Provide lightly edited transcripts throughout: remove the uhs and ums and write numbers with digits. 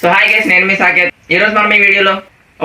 So hi guys, నేను మీ సాకేత్. ఈరోజు మనం ఈ వీడియోలో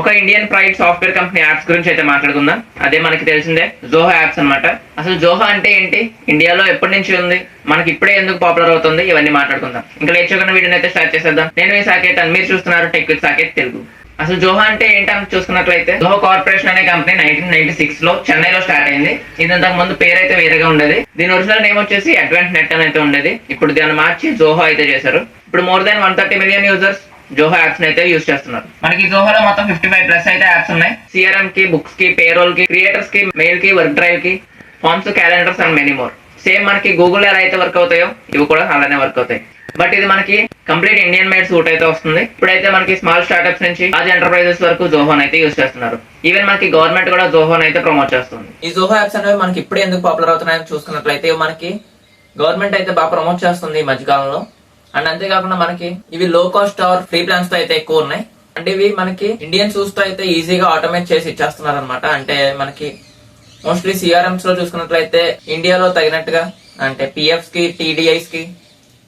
ఒక Indian private software company apps గురించి అయితే మాట్లాడుకుందాం. అదే మనకి తెలిసిందే, జోహో యాప్స్ అన్నమాట. అసలు జోహో అంటే ఏంటి, ఇండియాలో ఎప్పటి నుంచి ఉంది, మనకి ఇప్పుడే ఎందుకు పాపులర్ అవుతుంది, ఇవన్నీ మాట్లాడుకుందాం. ఇంకా లేట్ చేయకుండా వీడియోని అయితే స్టార్ట్ చేసేద్దాం. నేను మీ సాకేత్ అని మీరు చూస్తున్నారు టెక్ విత్ సాకేత్ తెలుగు. అసలు జోహో అంటే ఏంటని చూసుకున్నట్లయితే, జోహో కార్పొరేషన్ అనే కంపెనీ 1996 లో చెన్నైలో స్టార్ట్ అయింది. ఇది ఇంతకు ముందు పేరు అయితే వేరేగా ఉండేది. దీని ఒరిజినల్ నేమ్ వచ్చేసి అడ్వాన్స్ నెట్ అని అయితే ఉండేది. ఇప్పుడు దాన్ని మార్చి జోహో అయితే చేశారు. ఇప్పుడు more than 130 million users Zoho apps అయితే యూజ్ చేస్తున్నారు. మనకి జోహోలో మొత్తం 55+ అయితే యాప్స్ ఉన్నాయి. సిఆర్ఎం కి, బుక్స్ కి, పేరోల్ కి, క్రియేటర్స్ కి, మెయిల్ కి, వర్క్ డ్రైవ్ కి, forms, calendars and many more. Same మనకి గూగుల్ ఎలా అయితే వర్క్ అవుతాయో ఇవి కూడా అలానే వర్క్ అవుతాయి. బట్ ఇది మనకి కంప్లీట్ ఇండియన్ మేడ్ సూట్ అయితే వస్తుంది. ఇప్పుడైతే మనకి స్మాల్ స్టార్ట్అప్స్ నుంచి లార్జ్ ఎంటర్ప్రైజెస్ వరకు జోహోన్ అయితే యూజ్ చేస్తున్నారు. ఈవెన్ మనకి గవర్నమెంట్ కూడా జోహోన్ అయితే ప్రమోట్ చేస్తుంది. ఈ జోహో యాప్స్ అనేవి మనకి ఇప్పుడే ఎందుకు పాపులర్ అవుతున్నాయని చూసుకున్నట్లయితే, మనకి గవర్నమెంట్ అయితే బాగా ప్రమోట్ చేస్తుంది ఈ మధ్యకాలంలో. అండ్ అంతేకాకుండా మనకి ఇవి లో కాస్ట్ ఆర్ ఫ్రీ ప్లాన్స్ తో అయితే ఎక్కువ ఉన్నాయి. అంటే ఇవి మనకి ఇండియన్ సూస్ తో అయితే ఈజీగా ఆటోమేట్ చేసి ఇచ్చేస్తున్నారు అనమాట. అంటే మనకి మోస్ట్లీ సిఆర్ఎంస్ లో చూసుకున్నట్లయితే ఇండియాలో తగినట్టుగా అంటే పిఎఫ్స్ కి, టీడీఐస్ కి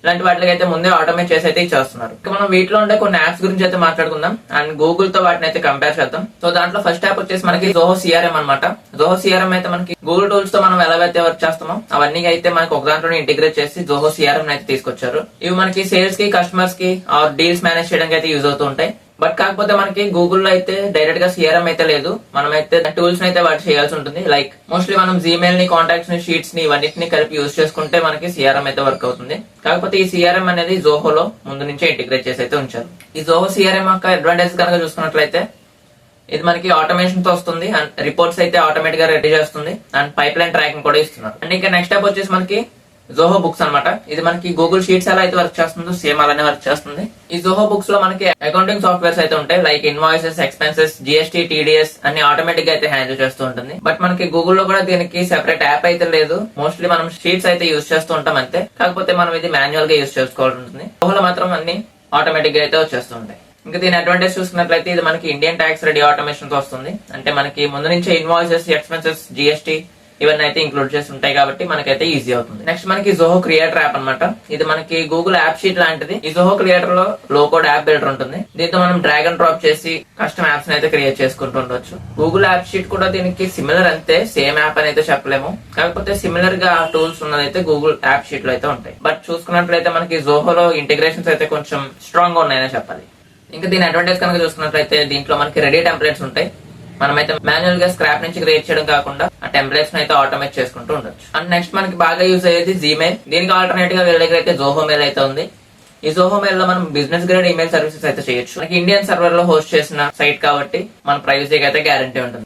ఇలాంటి వాటికి అయితే ముందే ఆటోమేట్ చేసి అయితే ఇచ్చేస్తున్నారు. ఇంకా మనం వీటిలో ఉండే కొన్ని యాప్స్ గురించి అయితే మాట్లాడుకుందాం అండ్ గూగుల్ తో వాటిని అయితే కంపేర్ చేద్దాం. సో దాంట్లో ఫస్ట్ యాప్ వచ్చేసి మనకి జోహో సిఆర్ఎం అనమాట. జోహో సిఆర్ఎం అయితే మనకి గూగుల్ టూల్స్ తో మనం ఎలా అయితే వర్క్ చేస్తామో అవన్నీ అయితే మనకి ఒక దాంట్లోనే ఇంటిగ్రేట్ చేసి జోహో సిఆర్ఎం అయితే తీసుకొచ్చారు. ఇవి మనకి సేల్స్ కి, కస్టమర్స్ కి ఆర్ డీల్స్ మేనేజ్ చేయడానికి అయితే యూజ్ అవుతూ ఉంటాయి. బట్ కాకపోతే మనకి గూగుల్లో అయితే డైరెక్ట్ గా సిఆర్ఎం అయితే లేదు. మనమైతే టూల్స్ అయితే వాటి చేయాల్సి ఉంటుంది. లైక్ మోస్ట్లీ మనం జీమెయిల్ ని, కాంటాక్ట్స్ ని, షీట్స్ ని ఇవన్నిటిని కలిపి యూజ్ చేసుకుంటే మనకి సిఆర్ఎం అయితే వర్క్ అవుతుంది. కాకపోతే ఈ సిఆర్ఎం అనేది జోహోలో ముందు నుంచే ఇంటిగ్రేట్ చేసి అయితే ఉంచారు. ఈ జోహో సిఆర్ఎం యొక్క అడ్వాంటేజ్ కనుక చూసుకున్నట్లయితే, ఇది మనకి ఆటోమేషన్ తో వస్తుంది అండ్ రిపోర్ట్స్ అయితే ఆటోమేటిక్ గా రెడీ చేస్తుంది అండ్ పైప్ లైన్ ట్రాకింగ్ కూడా ఇస్తున్నారు. అండ్ ఇంకా నెక్స్ట్ స్టెప్ వచ్చేసి మనకి జోహో బుక్స్ అనమాట. ఇది మనకి గూగుల్ షీట్స్ ఎలా అయితే వర్క్ చేస్తుందో సేమ్ అలానే వర్క్ చేస్తుంది. ఈ జోహో బుక్స్ లో మనకి అకౌంటింగ్ సాఫ్ట్వేర్స్ అయితే ఉంటాయి. Like invoices, expenses, GST, TDS అన్ని ఆటోమేటిక్ గా అయితే హ్యాండిల్ చేస్తూ ఉంటుంది. బట్ మనకి గూగుల్ లో కూడా దీనికి సెపరేట్ యాప్ అయితే లేదు. మోస్ట్లీ మనం షీట్స్ అయితే యూజ్ చేస్తూ ఉంటాం అంతే. కాకపోతే మనం ఇది మాన్యువల్ గా యూజ్ చేసుకోవాల్సి ఉంటుంది. జోహోలో మాత్రం అన్ని ఆటోమేటిక్ గా అయితే వచ్చేస్తూ ఉంటాయి. ఇంకా దీని అడ్వాంటేజ్ చూసుకున్నట్లయితే, ఇది మనకి ఇండియన్ ట్యాక్స్ రెడీ ఆటోమేషన్ తో వస్తుంది. అంటే మనకి ముందు నుంచే ఇన్వాయిసెస్, ఎక్స్పెన్సెస్, జిఎస్టీ ఇవన్నీ అయితే ఇంక్లూడ్ చేసి ఉంటాయి కాబట్టి మనకైతే ఈజీ అవుతుంది. నెక్స్ట్ మనకి జోహో క్రియేటర్ యాప్ అనమాట. ఇది మనకి గూగుల్ యాప్ షీట్ లాంటిది. ఈ జోహో క్రియేటర్ లో లో కోడ్ యాప్ బిల్డర్ ఉంటుంది. దీంతో మనం డ్రాగ్ అండ్ డ్రాప్ చేసి కస్టమ్ యాప్స్ అయితే క్రియేట్ చేసుకుంటూ ఉండొచ్చు. గూగుల్ యాప్ షీట్ కూడా దీనికి సిమిలర్ అంతే, సేమ్ యాప్ అని అయితే చెప్పలేము. కాకపోతే సిమిలర్ గా టూల్స్ ఉన్నదైతే గూగుల్ యాప్ షీట్ లో అయితే ఉంటాయి. బట్ చూసుకున్నట్లయితే మనకి జోహోలో ఇంటిగ్రేషన్స్ అయితే కొంచెం స్ట్రాంగ్ గా ఉన్నాయని చెప్పాలి. ఇంకా దీని అడ్వాంటేజ్ కనుక చూసుకున్నట్లయితే, దీంట్లో మనకి రెడీ టెంప్లెట్స్ ఉంటాయి. మనమైతే మాన్యువల్ గా స్క్రాప్ నుంచి క్రియేట్ చేయడం కాకుండా ఆ టెంప్లెట్స్ అయితే ఆటోమేట్ చేసుకుంటూ ఉండొచ్చు. అండ్ నెక్స్ట్ మనకి బాగా యూజ్ అయ్యేది జీమెయిల్. దీనికి ఆల్టర్నేట్ గా వీళ్ళ దగ్గర అయితే జోహో మెయిల్ అయితే ఉంది. ఈ జోహో మెయిల్ లో మనం బిజినెస్ గ్రేడ్ ఈమెయిల్ సర్వీసెస్ అయితే చేయొచ్చు. మనకి ఇండియన్ సర్వర్ లో హోస్ట్ చేసిన సైట్ కాబట్టి మన ప్రైవసీకి అయితే గ్యారంటీ ఉంటుంది.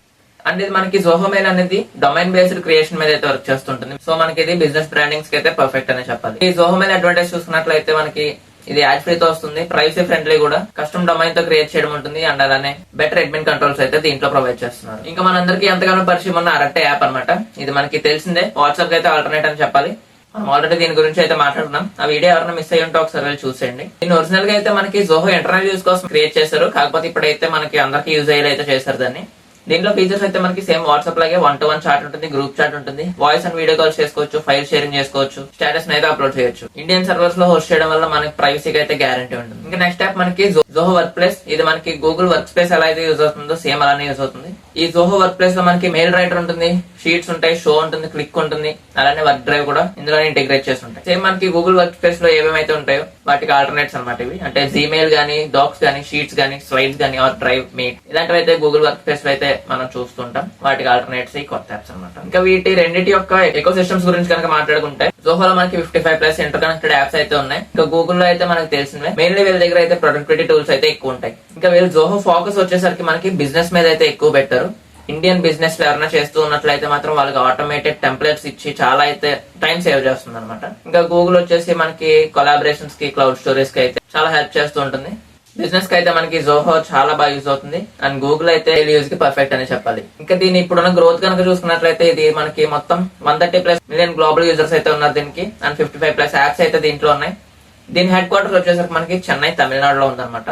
అండ్ ఇది మనకి జోహో మెయిల్ అనేది డొమైన్ బేస్డ్ క్రియేషన్ మీద అయితే వర్క్ చేస్తుంటుంది. సో మనకి ఇది బిజినెస్ బ్రాండింగ్స్ కి అయితే పర్ఫెక్ట్ అనే చెప్పాలి. ఈ జోహో మెయిల్ అడ్వాంటేజ్ చూసుకున్నట్లయితే, మనకి ఇది యాడ్ ఫ్రీ తో వస్తుంది, ప్రైవసీ ఫ్రెండ్లీ కూడా, కస్టమ్ డొమైన్ తో క్రియేట్ చేయడం ఉంటుంది. అండ్ అలానే బెటర్ అడ్మిన్ కంట్రోల్స్ అయితే దీంట్లో ప్రొవైడ్ చేస్తున్నారు. ఇంకా మనందరికీ ఎంతగానో పరిచయం ఉన్న అరట్టే యాప్ అనమాట. ఇది మనకి తెలిసిందే, వాట్సాప్ అయితే ఆల్టర్నేట్ అని చెప్పాలి. మనం ఆల్రెడీ దీని గురించి అయితే మాట్లాడుతున్నాం. ఆ వీడియో ఎవరైనా మిస్ అయ్యి ఉంటే ఒకసారి వెళ్ళి చూసేయండి. దీన్ని ఒరిజినల్ గా అయితే మనకి జోహో ఇంటర్నల్ యూజ్ కోసం క్రియేట్ చేశారు. కాకపోతే ఇప్పుడైతే మనకి అందరికీ యూజ్ అయ్యేలా అయితే చేశారు దాన్ని. దీంట్లో ఫీచర్స్ అయితే మనకి సేమ్ వాట్సాప్ లాగే 1-to-1 చాట్ ఉంటుంది, గ్రూప్ చాట్ ఉంటుంది, వాయిస్ అండ్ వీడియో కాల్స్ చేసుకోవచ్చు, ఫైల్ షేరింగ్ చేసుకోవచ్చు, స్టేటస్ అయితే అప్లోడ్ చేయొచ్చు. ఇండియన్ సర్వర్స్ లో హోస్ట్ చేయడం వల్ల మనకి ప్రైవసీకి అయితే గ్యారంటీ ఉంటుంది. ఇంకా నెక్స్ట్ యాప్ మనకి జోహో వర్క్ ప్లేస్. ఇది మనకి గూగుల్ వర్క్ స్పేస్ ఎలా అయితే యూజ్ అవుతుందో సేమ్ అలానే యూజ్ అవుతుంది. ఈ జోహో వర్క్ ప్లేస్ లో మనకి మెయిల్ రైటర్ ఉంటుంది, షీట్స్ ఉంటాయి, షో ఉంటుంది, క్లిక్ ఉంటుంది, అలానే వర్క్ డ్రైవ్ కూడా ఇందులోనే ఇంటిగ్రేట్ చేసి ఉంటాయి. సేమ్ మనకి గూగుల్ వర్క్ స్పేస్ లో ఏమేమైతే ఉంటాయో వాటికి ఆల్టర్నేట్స్ అనమాట ఇవి. అంటే జీమెయిల్ గానీ, డాక్స్ గానీ, షీట్స్ గానీ, స్లైడ్స్ గానీ, ఆర్ డ్రైవ్, మీట్ ఇలాంటివి అయితే గూగుల్ వర్క్ స్పేస్ లో అయితే మనం చూస్తుంటాం. వాటికి ఆల్టర్నేట్స్ ఈ కొత్త యాప్స్ అనమాట. ఇంకా వీటి రెండింటి యొక్క ఎకో సిస్టమ్స్ గురించి కనుక మాట్లాడుకుంటే, జోహోలో మనకి 55+ ఇంటర్ కనెక్టెడ్ యాప్స్ అయితే ఉన్నాయి. ఇంకా గూగుల్లో అయితే మనకి తెలిసినవే. మెయిన్లీ వీళ్ళ దగ్గర అయితే ప్రొడక్టివిటీ టూల్స్ అయితే ఎక్కువ ఉంటాయి. ఇంకా వీళ్ళు జోహో ఫోకస్ వచ్చేసరికి మనకి బిజినెస్ మీద అయితే ఎక్కువ పెట్టారు. ఇండియన్ బిజినెస్ లో ఎవరైనా చేస్తూ ఉన్నట్లయితే మాత్రం వాళ్ళకి ఆటోమేటెడ్ టెంప్లెట్స్ ఇచ్చి చాలా అయితే టైం సేవ్ చేస్తుంది అనమాట. ఇంకా గూగుల్ వచ్చేసి మనకి కొలాబరేషన్స్ కి, క్లౌడ్ స్టోరేజ్ కి అయితే చాలా హెల్ప్ చేస్తూ ఉంటుంది. బిజినెస్ కి అయితే మనకి జోహో చాలా బాగా యూజ్ అవుతుంది అండ్ గూగుల్ అయితే యూజ్ కి పర్ఫెక్ట్ అని చెప్పాలి. ఇంకా దీని ఇప్పుడున్న గ్రోత్ కనుక చూసుకున్నట్లయితే, ఇది మనకి మొత్తం 130+ మిలియన్ గ్లోబల్ యూజర్స్ అయితే ఉన్నారు దీనికి. అండ్ 55+ యాప్స్ అయితే దీంట్లో ఉన్నాయి. దీని హెడ్ క్వార్టర్స్ వచ్చేసరికి మనకి చెన్నై, తమిళనాడులో ఉందన్నమాట.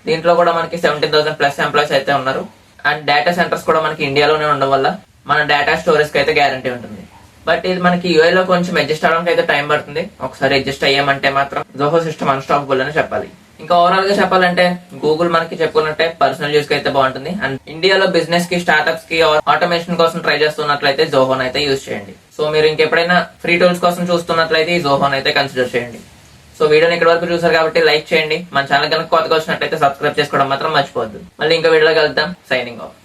దీంట్లో కూడా మనకి 17,000+ ఎంప్లాయీస్ అయితే ఉన్నారు. అండ్ డేటా సెంటర్స్ కూడా మనకి ఇండియాలోనే ఉండడం వల్ల మన డేటా స్టోరేజ్ కి అయితే గ్యారంటీ ఉంటుంది. బట్ ఇది మనకి యూఐ లో కొంచెం అడ్జస్ట్ అవడానికి అయితే టైం పడుతుంది. ఒకసారి అడ్జస్ట్ అయ్యామంటే మాత్రం జోహో సిస్టమ్ అన్స్టాపబుల్ అని చెప్పాలి. ఇంకా ఓవరాల్ గా చెప్పాలంటే గూగుల్ మనకి చెప్పుకున్నట్టే పర్సనల్ యూస్ కి అయితే బాగుంటుంది. అండ్ ఇండియాలో బిజినెస్ కి, స్టార్ట్అప్స్ కి, ఆటోమేషన్ కోసం ట్రై చేస్తున్నట్లయితే జోహోన్ అయితే యూజ్ చేయండి. సో మీరు ఇంకెప్పుడైనా ఫ్రీ టూల్స్ కోసం చూస్తున్నట్లయితే ఈ జోహోన్ అయితే కన్సిడర్ చేయండి. సో వీడియోని ఇక్కడ వరకు చూసారు కాబట్టి లైక్ చేయండి. మన ఛానల్ కనుక కొత్తగా వచ్చినట్లయితే సబ్స్క్రైబ్ చేసుకోవడం మాత్రం మర్చిపోవద్దు. మళ్ళీ ఇంకా వీడియోలో కలుద్దాం. Signing off.